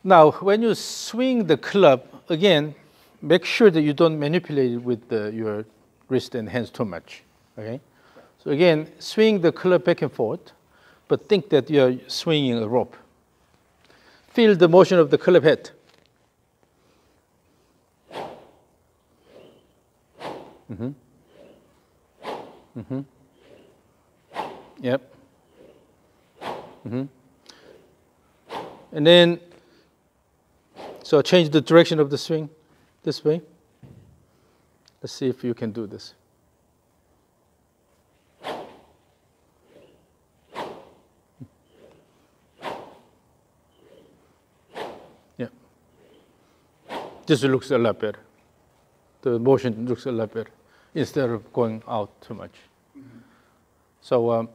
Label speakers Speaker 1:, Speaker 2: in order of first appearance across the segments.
Speaker 1: Now, when you swing the club, again, make sure that you don't manipulate it with your wrist and hands too much, okay? So again, swing the club back and forth, but think that you're swinging a rope. Feel the motion of the club head. Mm-hmm. Mm-hmm. Yep. Mm-hmm. And then, so change the direction of the swing this way. Let's see if you can do this. Yeah. This looks a lot better. The motion looks a lot better instead of going out too much. Mm-hmm. So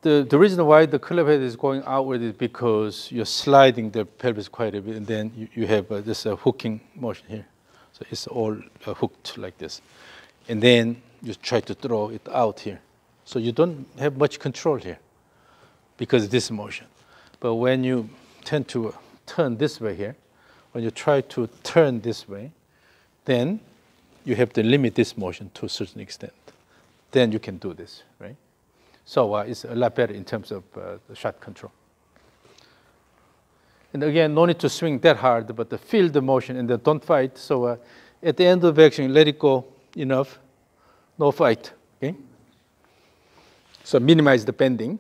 Speaker 1: the reason why the club head is going outward is because you're sliding the pelvis quite a bit, and then you have this hooking motion here. So it's all hooked like this. And then you try to throw it out here. So you don't have much control here because of this motion. But when you tend to turn this way here, when you try to turn this way, then you have to limit this motion to a certain extent. Then you can do this, right? So it's a lot better in terms of the shot control. And again, no need to swing that hard, but feel the motion and then don't fight. So at the end of the action, let it go enough, no fight, okay? So minimize the bending.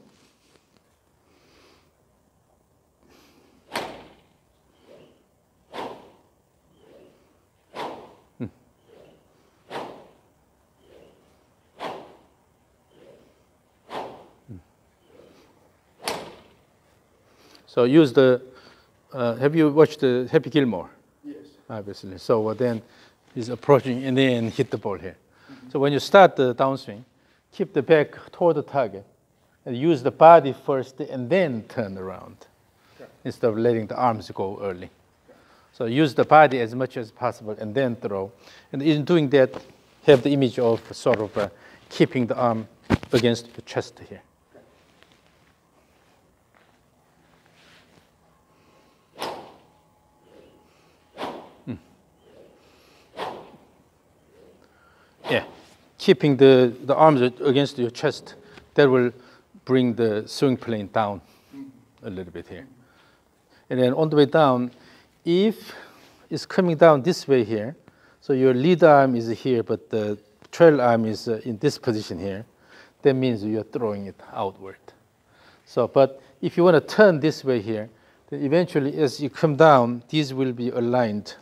Speaker 1: So use the, have you watched the Happy Gilmore?
Speaker 2: Yes.
Speaker 1: Obviously. So then he's approaching and then hit the ball here. Mm-hmm. So when you start the downswing, keep the back toward the target and use the body first and then turn around instead of letting the arms go early. So use the body as much as possible and then throw. And in doing that, have the image of sort of keeping the arm against the chest here. Yeah, keeping the arms against your chest, that will bring the swing plane down a little bit here. And then on the way down, if it's coming down this way here, so your lead arm is here, but the trail arm is in this position here, that means you're throwing it outward. So, but if you want to turn this way here, then eventually as you come down, these will be aligned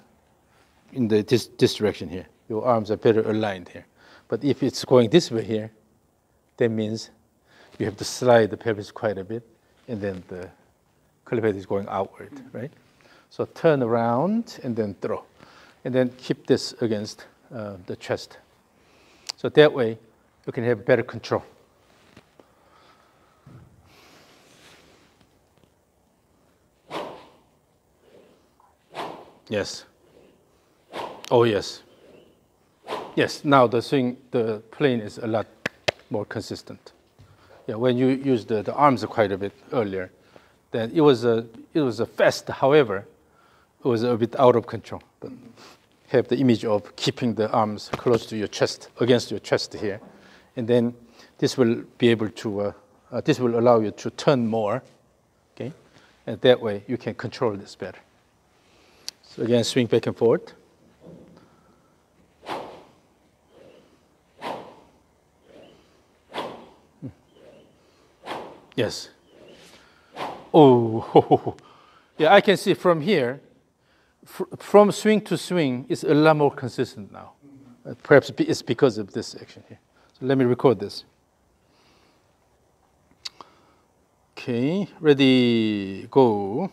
Speaker 1: in this direction here. Your arms are better aligned here. But if it's going this way here, that means you have to slide the pelvis quite a bit, and then the club head is going outward, right? So turn around and then throw. And then keep this against the chest. So that way, you can have better control. Yes. Oh, yes. Yes, now the plane is a lot more consistent. Yeah, when you used the arms quite a bit earlier, then it was a fast. However, it was a bit out of control. But have the image of keeping the arms close to your chest, against your chest here, and then this will be able to. This will allow you to turn more. Okay, and that way you can control this better. So again, swing back and forth. Yes. Oh, yeah, I can see from here, from swing to swing, it's a lot more consistent now. Perhaps it's because of this action here. So let me record this. Okay, ready, go.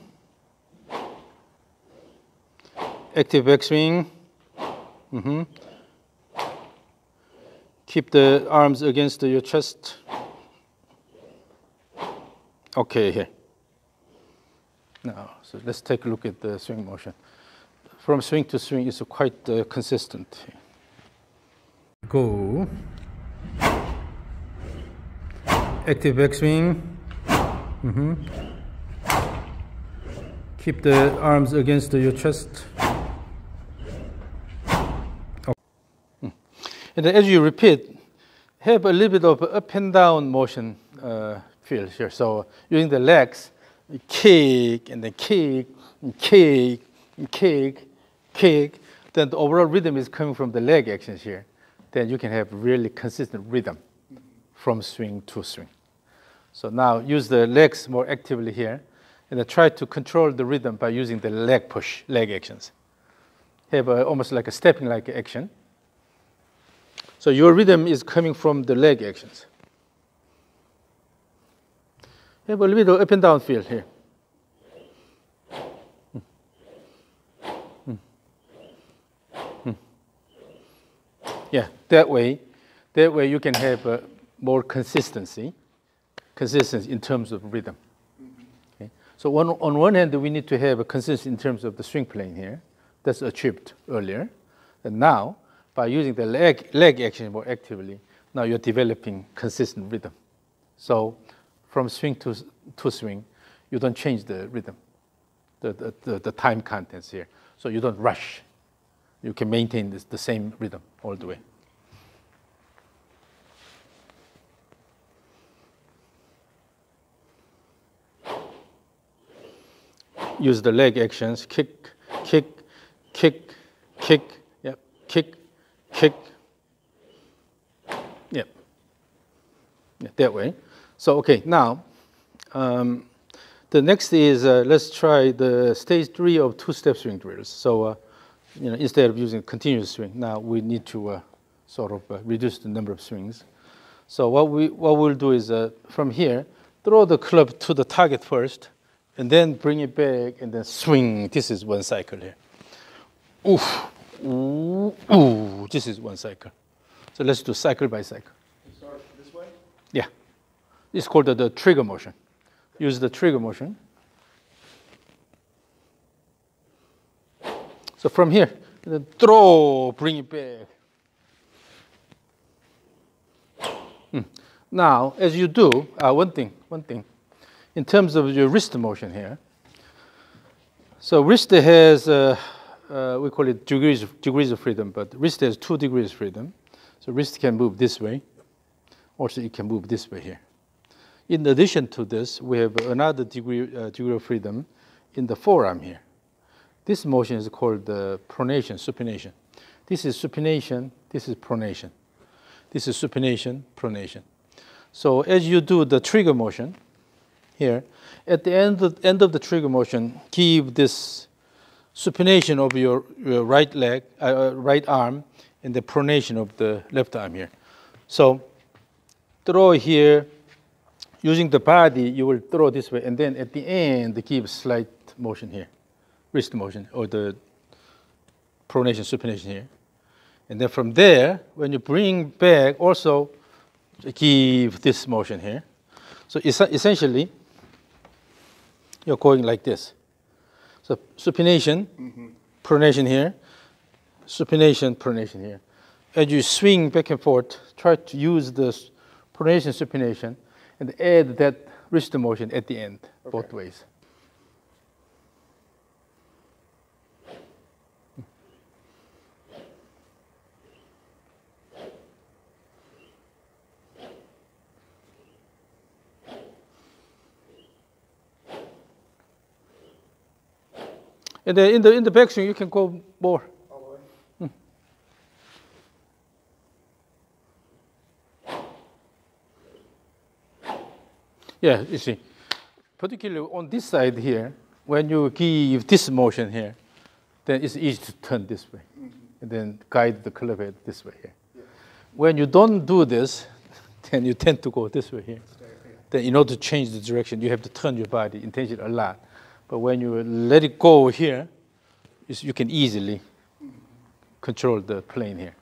Speaker 1: Active backswing. Mm-hmm. Keep the arms against your chest. Okay, here. Now, so let's take a look at the swing motion. From swing to swing is quite consistent. Go. Active backswing. Mm-hmm. Keep the arms against your chest. Okay. And then as you repeat, have a little bit of up and down motion feel here. So using the legs, kick and then kick, and kick, and kick, kick. Then the overall rhythm is coming from the leg actions here. Then you can have really consistent rhythm from swing to swing. So now use the legs more actively here, and then try to control the rhythm by using the leg push, leg actions. Have almost like a stepping like action. So your rhythm is coming from the leg actions. Have a little up and down feel here. Yeah, that way you can have more consistency in terms of rhythm. Okay? So on one hand, we need to have a consistency in terms of the swing plane here. That's achieved earlier. And now, by using the leg action more actively, now you're developing consistent rhythm. So from swing to swing, you don't change the rhythm, the time contents here. So you don't rush. You can maintain the same rhythm all the way. Use the leg actions, kick, kick, kick, kick, yep, kick, kick, yep, yeah, that way. So, okay, now, the next is, let's try the stage 3 of two-step swing drills. So, instead of using continuous swing, now we need to sort of reduce the number of swings. So what we'll do is, from here, throw the club to the target first, and then bring it back, and then swing. This is one cycle here. Oof, ooh, ooh, this is one cycle. So let's do cycle by cycle.
Speaker 2: You start this way?
Speaker 1: Yeah. It's called the trigger motion. Use the trigger motion. So from here, then throw, bring it back. Now, as you do, one thing. In terms of your wrist motion here, so wrist has, we call it degrees of freedom, but wrist has 2 degrees of freedom. So wrist can move this way. Also, it can move this way here. In addition to this, we have another degree of freedom in the forearm here. This motion is called the pronation, supination. This is supination, this is pronation. This is supination, pronation. So as you do the trigger motion here, at the end of the trigger motion, give this supination of your right leg, right arm, and the pronation of the left arm here. So throw here, using the body, you will throw this way, and then at the end, give slight motion here, wrist motion, or the pronation, supination here. And then from there, when you bring back, also give this motion here. So essentially, you're going like this. So supination, pronation here, supination, pronation here. As you swing back and forth, try to use the pronation, supination, and add that wrist motion at the end, both ways. And then in the backswing, you can go more.
Speaker 2: All the way.
Speaker 1: Yeah, you see, particularly on this side here, when you give this motion here, then it's easy to turn this way, and then guide the club head this way here. Yeah. When you don't do this, then you tend to go this way here. Then in order to change the direction, you have to turn your body intentionally a lot. But when you let it go here, you can easily control the plane here.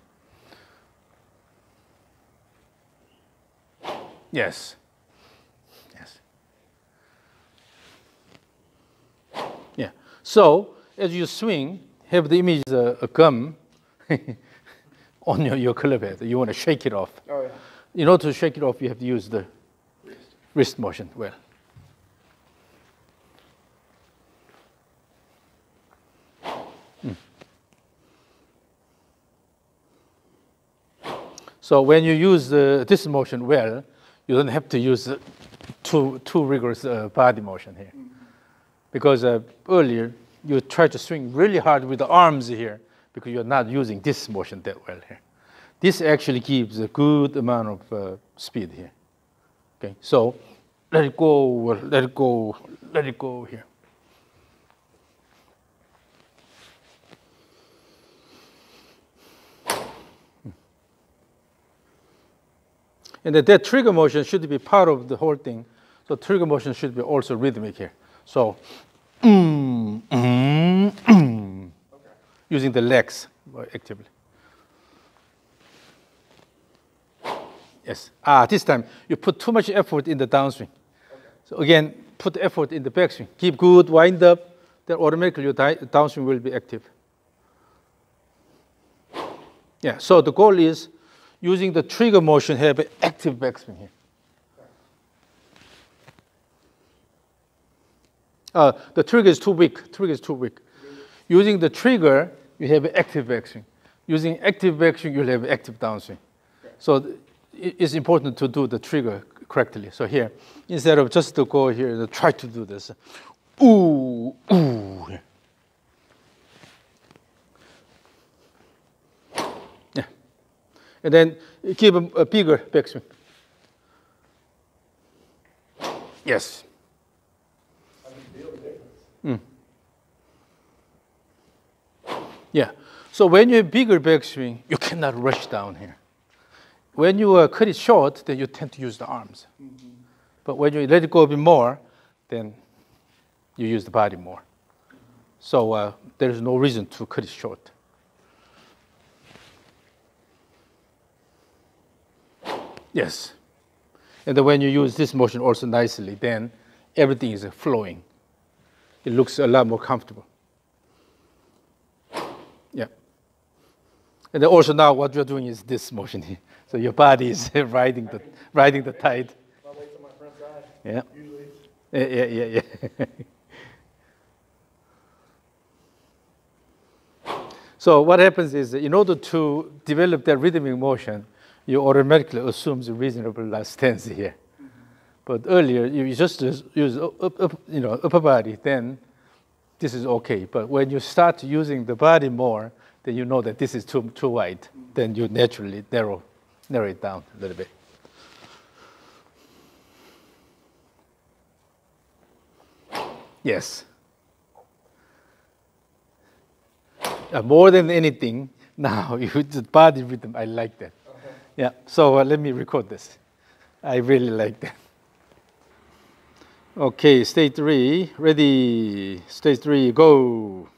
Speaker 1: Yes. Yes. Yeah. So as you swing, have the image a gum on your club head. You want to shake it off.
Speaker 2: Oh, yeah.
Speaker 1: In order to shake it off, you have to use the wrist motion well. So when you use this motion well, you don't have to use too rigorous body motion here. Because earlier, you tried to swing really hard with the arms here because you're not using this motion that well here. This actually gives a good amount of speed here. Okay, so let it go, let it go, let it go here. And that trigger motion should be part of the whole thing. So trigger motion should be also rhythmic here. So using the legs actively. Yes. This time you put too much effort in the downswing. Okay. So again, put effort in the backswing. Keep good, wind up, then automatically your downswing will be active. Yeah, so the goal is using the trigger motion, have an active backswing here. The trigger is too weak. Trigger is too weak. Using the trigger, you have an active backswing. Using active backswing, you'll have active downswing. So it's important to do the trigger correctly. So here, instead of just to go here, try to do this. Ooh, ooh. Yeah. And then give them a bigger backswing. Yes. Yeah. So when you have bigger backswing, you cannot rush down here. When you cut it short, then you tend to use the arms. But when you let it go a bit more, then you use the body more. So there's no reason to cut it short. Yes. And then when you use this motion also nicely, then everything is flowing. It looks a lot more comfortable. Yeah. And then also now what you're doing is this motion here. So your body is riding the tide.
Speaker 2: My weight's on my front side.
Speaker 1: Yeah.
Speaker 2: Usually.
Speaker 1: Yeah. So what happens is, in order to develop that rhythmic motion, you automatically assume a reasonable stance here. But earlier, you just use upper body, then this is okay. But when you start using the body more, then you know that this is too wide. Then you naturally narrow it down a little bit. Yes. More than anything, now the body rhythm, I like that. Okay. Yeah. So let me record this. I really like that. Okay, stage 3, ready. Stage 3, go.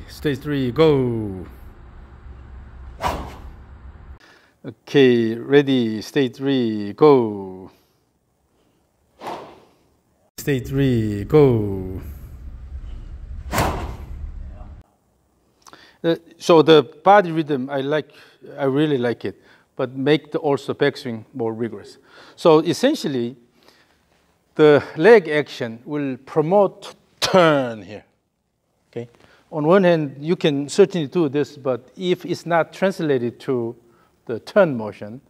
Speaker 1: Stage 3, go. Okay, ready. Stage 3, go. Stage 3, go. So the body rhythm, I really like it, but make the also backswing more rigorous. So essentially, the leg action will promote turn here. Okay. On one hand, you can certainly do this, but if it's not translated to the turn motion,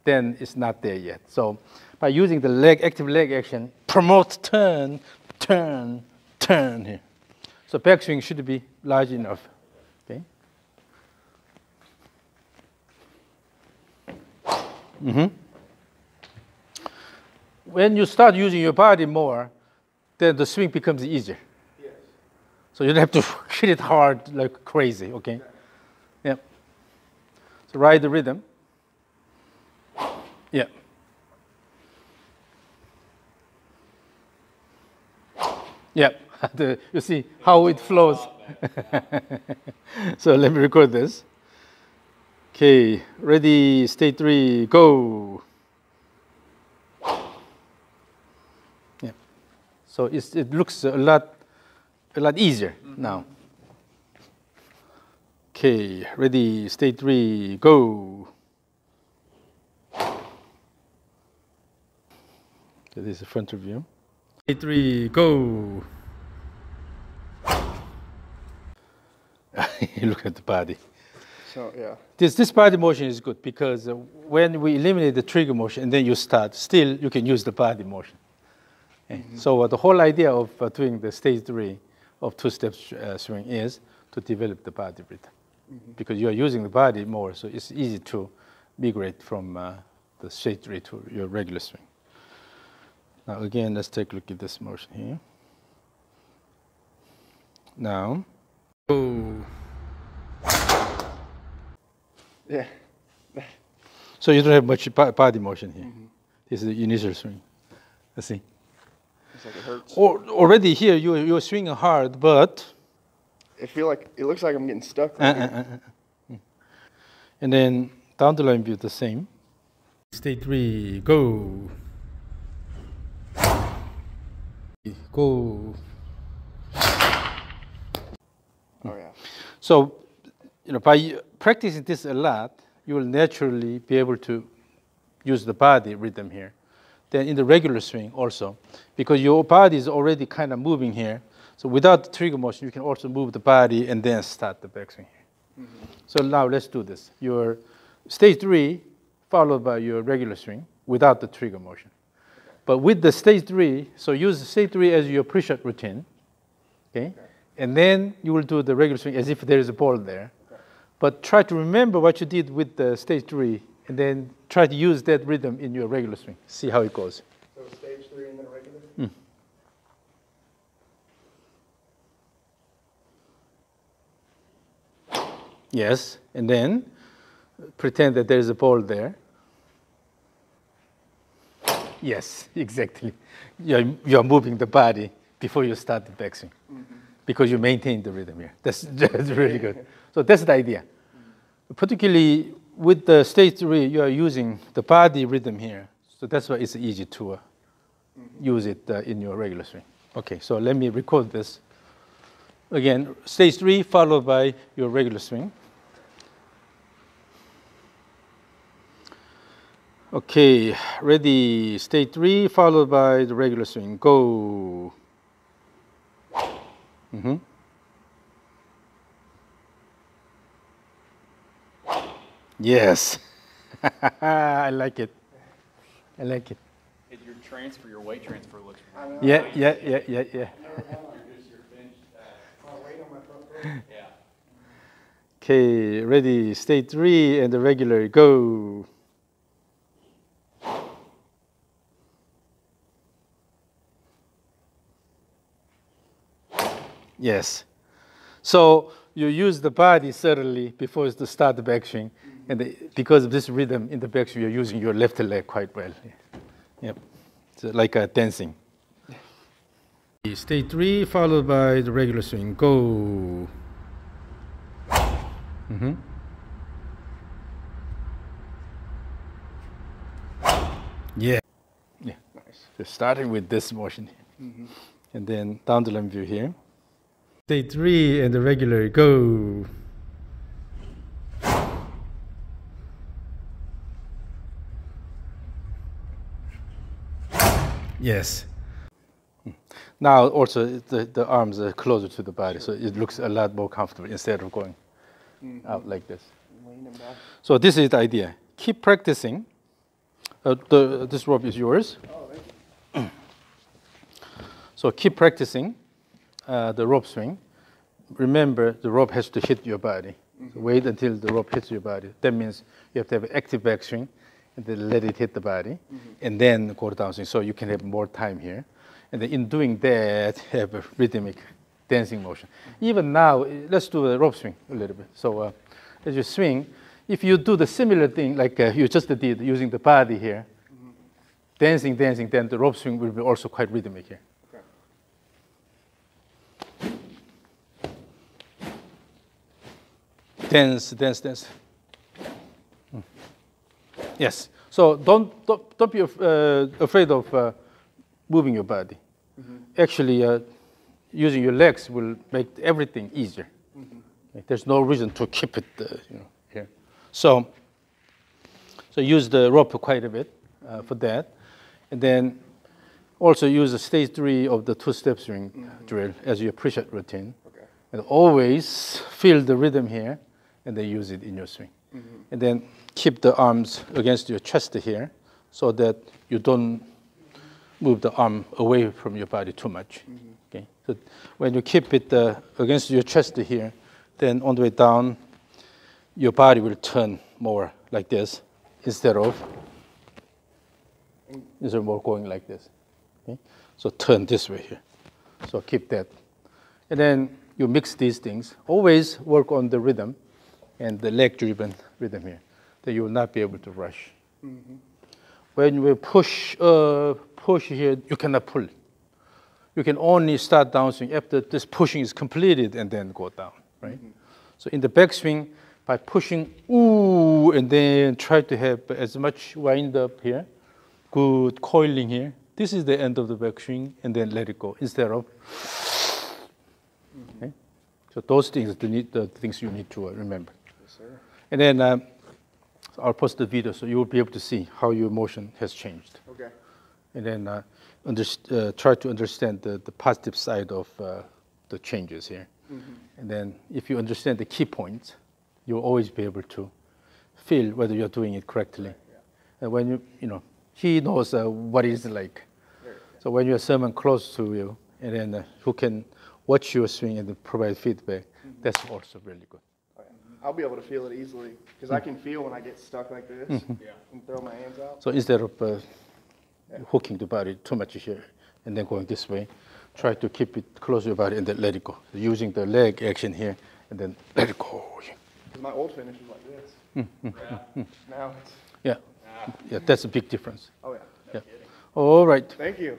Speaker 1: then it's not there yet. So by using the active leg action, promote turn, turn, turn here. So backswing should be large enough. Okay. When you start using your body more, then the swing becomes easier. Yes. So you don't have to hit it hard like crazy, okay? Yeah. So ride the rhythm. Yeah. Yeah. You see how it flows. So let me record this. Okay, ready, stage 3, go. Yeah. So it looks a lot easier now. Okay, ready, stage 3, go. So this is the front view. Stage 3, go. You look at the body.
Speaker 2: So, yeah.
Speaker 1: This body motion is good because when we eliminate the trigger motion and then you start, still you can use the body motion. Okay. So the whole idea of doing the stage 3 of two-step swing is to develop the body rhythm. Because you are using the body more, so it's easy to migrate from the stage 3 to your regular swing. Now again, let's take a look at this motion here. Now, go.
Speaker 2: Yeah.
Speaker 1: So you don't have much body motion here. This is the initial swing. Let's see.
Speaker 2: It's like it hurts.
Speaker 1: Already here, you're swinging hard, but...
Speaker 2: It looks like I'm getting stuck.
Speaker 1: And then down the line view, the same. Stage 3, go. Go.
Speaker 2: Oh, yeah.
Speaker 1: So, by practicing this a lot, you will naturally be able to use the body rhythm here. Then in the regular swing also, because your body is already kind of moving here, so without the trigger motion, you can also move the body and then start the backswing here. So now let's do this. Your stage 3 followed by your regular swing without the trigger motion. But with the stage 3, so use the stage 3 as your pre-shot routine, okay? And then you will do the regular swing as if there is a ball there. But try to remember what you did with the stage 3, and then try to use that rhythm in your regular swing. See how it goes.
Speaker 2: So stage 3 and then regular?
Speaker 1: Yes, and then pretend that there is a ball there. Yes, exactly. You're moving the body before you start the backswing, because you maintain the rhythm here. That's really good. So that's the idea. Particularly with the stage 3, you are using the body rhythm here. So that's why it's easy to use it in your regular swing. Okay, so let me record this. Again, stage 3 followed by your regular swing. Okay, ready, stage 3 followed by the regular swing. Go. Yes. I like it. I like it.
Speaker 3: Your weight transfer looks
Speaker 1: Yeah. Okay, ready, stage 3 and the regular, go. Yes. So you use the body certainly before you start the backswing, and because of this rhythm in the backswing, you're using your left leg quite well. Yep. So like dancing. Stage 3 followed by the regular swing. Go. Yeah. Yeah. Nice. So starting with this motion here, and then down the line view here. Stage 3 and the regular, go. Yes. Now also the arms are closer to the body, so it looks a lot more comfortable instead of going out like this. So this is the idea. Keep practicing. This rope is yours.
Speaker 2: Oh, thank you.
Speaker 1: So keep practicing the rope swing. Remember, the rope has to hit your body. So wait until the rope hits your body. That means you have to have an active backswing, and then let it hit the body, and then go downswing, so you can have more time here. And then in doing that, have a rhythmic dancing motion. Even now, let's do a rope swing a little bit. So as you swing, if you do the similar thing like you just did using the body here, dancing, then the rope swing will be also quite rhythmic here. Dance. Yes. So don't be afraid of moving your body. Actually, using your legs will make everything easier. There's no reason to keep it, here. So use the rope quite a bit for that, and then also use the stage 3 of the two-step swing drill as your pre-shot routine. And always feel the rhythm here, and then use it in your swing. And then keep the arms against your chest here, so that you don't move the arm away from your body too much. Okay. So when you keep it against your chest here, then on the way down, your body will turn more like this instead of more going like this. Okay? So turn this way here. So keep that. And then you mix these things. Always work on the rhythm and the leg-driven rhythm here. That you will not be able to rush. When you push here, you cannot pull. You can only start downswing after this pushing is completed and then go down, right? So in the backswing, by pushing, ooh, and then try to have as much wind up here, good coiling here. This is the end of the backswing, and then let it go instead of. Okay? So those things, the things you need to remember.
Speaker 2: Yes, sir.
Speaker 1: And then I'll post the video so you will be able to see how your motion has changed.
Speaker 2: Okay.
Speaker 1: And then try to understand the positive side of the changes here. And then if you understand the key points, you'll always be able to feel whether you're doing it correctly. And when he knows what it is like. So when you have someone close to you, and then who can watch your swing and provide feedback, that's also really good.
Speaker 2: I'll be able to feel it easily because I can feel when I get stuck like this and throw my hands out.
Speaker 1: So instead of hooking the body too much here and then going this way, try to keep it close to your body and then let it go. Using the leg action here and then let it go.
Speaker 2: Because my old finish is like this. Now it's.
Speaker 1: Yeah, that's a big difference.
Speaker 2: Oh, yeah.
Speaker 1: Yeah. All right.
Speaker 2: Thank you.